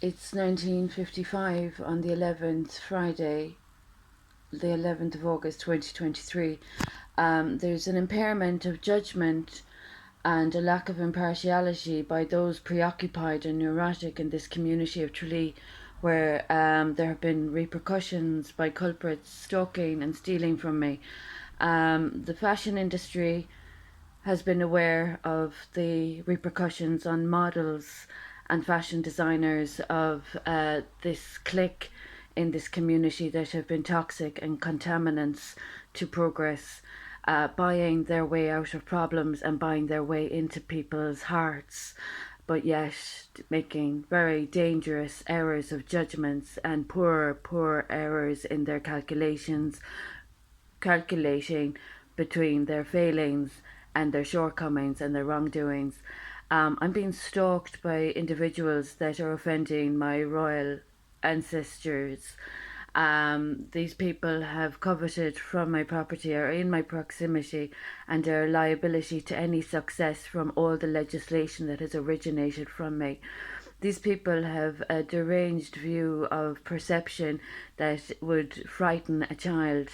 It's 1955 on the 11th, Friday, the 11th of August 2023. There's an impairment of judgment and a lack of impartiality by those preoccupied and neurotic in this community of Tralee, where there have been repercussions by culprits stalking and stealing from me. The fashion industry has been aware of the repercussions on models and fashion designers of this clique in this community that have been toxic and contaminants to progress, buying their way out of problems and buying their way into people's hearts, but yet making very dangerous errors of judgments and poor errors in their calculating between their failings and their shortcomings and their wrongdoings. I'm being stalked by individuals that are offending my royal ancestors. These people have coveted from my property, are in my proximity, and are a liability to any success from all the legislation that has originated from me. These people have a deranged view of perception that would frighten a child.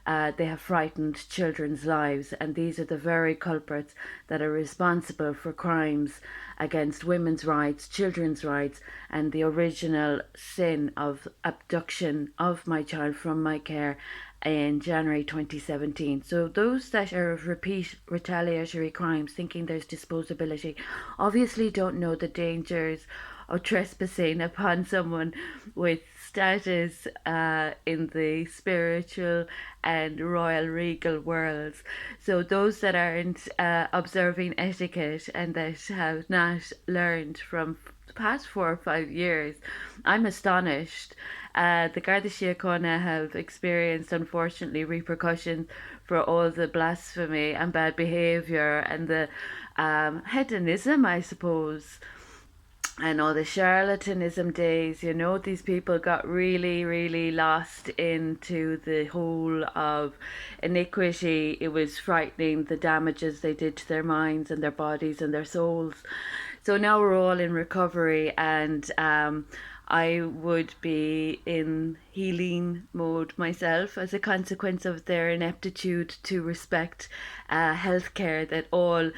They have frightened children's lives, and these are the very culprits that are responsible for crimes against women's rights, children's rights, and the original sin of abduction of my child from my care in January 2017. So those that are of repeat retaliatory crimes, thinking there's disposability, obviously don't know the dangers of trespassing upon someone with status in the spiritual and royal regal worlds. So those that aren't observing etiquette and that have not learned from the past 4 or 5 years, I'm astonished. The Garda Síochána have experienced, unfortunately, repercussions for all the blasphemy and bad behaviour and the hedonism, I suppose, and all the charlatanism days. These people got really lost into the whole of iniquity. It was frightening, the damages they did to their minds and their bodies and their souls. So now we're all in recovery, and I would be in healing mode myself as a consequence of their ineptitude to respect healthcare that all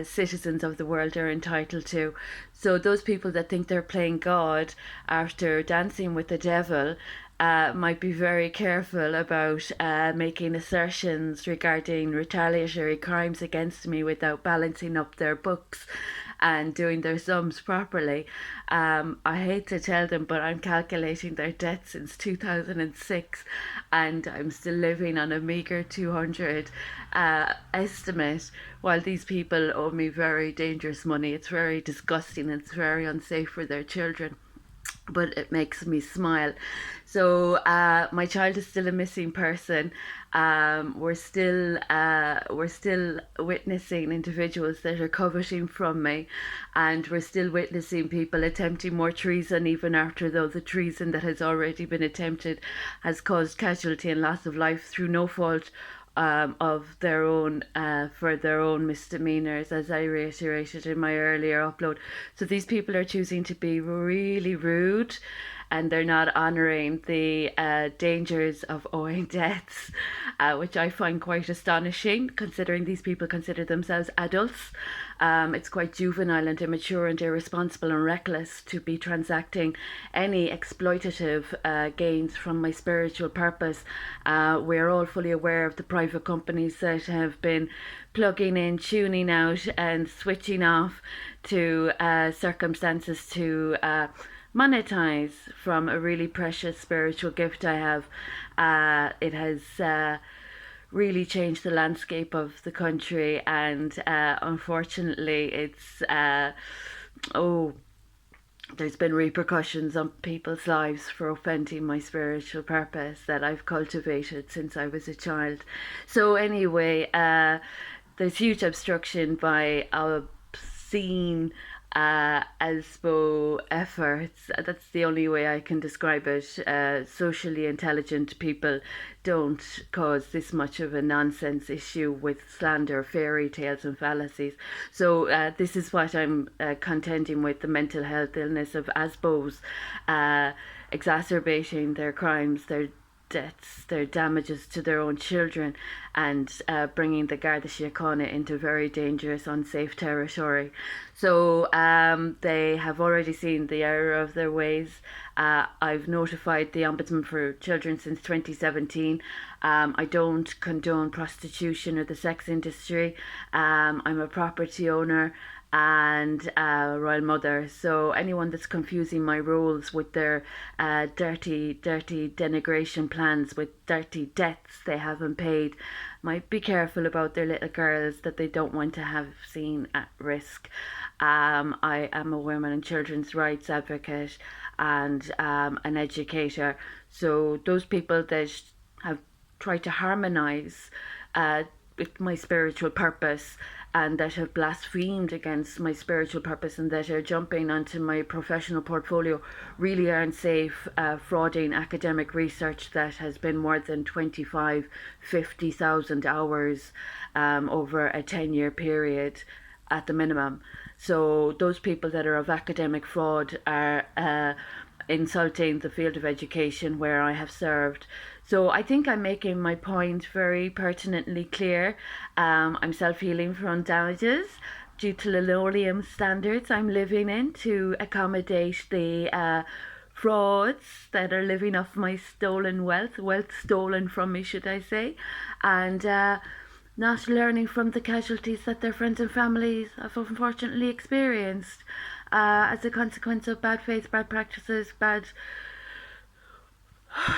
citizens of the world are entitled to. So those people that think they're playing God after dancing with the devil might be very careful about making assertions regarding retaliatory crimes against me without balancing up their books and doing their sums properly. I hate to tell them, but I'm calculating their debt since 2006, and I'm still living on a meager 200 estimate, while these people owe me very dangerous money. It's very disgusting and it's very unsafe for their children, but it makes me smile. So my child is still a missing person. We're still witnessing individuals that are coveting from me, and we're still witnessing people attempting more treason, even after though the treason that has already been attempted has caused casualty and loss of life through no fault of their own, for their own misdemeanors, as I reiterated in my earlier upload. So these people are choosing to be really rude, and they're not honouring the dangers of owing debts, which I find quite astonishing, considering these people consider themselves adults. It's quite juvenile and immature and irresponsible and reckless to be transacting any exploitative gains from my spiritual purpose. We're all fully aware of the private companies that have been plugging in, tuning out, and switching off to circumstances to monetize from a really precious spiritual gift I have. It has really changed the landscape of the country, and unfortunately it's there's been repercussions on people's lives for offending my spiritual purpose that I've cultivated since I was a child. So anyway, there's huge obstruction by obscene ASBO efforts. That's the only way I can describe it. Socially intelligent people don't cause this much of a nonsense issue with slander, fairy tales, and fallacies. So this is what I'm contending with: the mental health illness of ASBOs, exacerbating their crimes, their deaths, their damages to their own children, and bringing the Garda Síochána into very dangerous, unsafe territory. So they have already seen the error of their ways. I've notified the Ombudsman for Children since 2017. I don't condone prostitution or the sex industry. I'm a property owner and royal mother. So anyone that's confusing my roles with their dirty denigration plans, with dirty debts they haven't paid, might be careful about their little girls that they don't want to have seen at risk. I am a women and children's rights advocate and an educator. So those people that have tried to harmonise with my spiritual purpose and that have blasphemed against my spiritual purpose and that are jumping onto my professional portfolio really aren't safe, frauding academic research that has been more than 50,000 hours over a 10-year period at the minimum. So those people that are of academic fraud are insulting the field of education where I have served. So I think I'm making my point very pertinently clear. I'm self-healing from damages due to linoleum standards I'm living in to accommodate the frauds that are living off my stolen wealth stolen from me, should I say, and not learning from the casualties that their friends and families have unfortunately experienced as a consequence of bad faith, bad practices, bad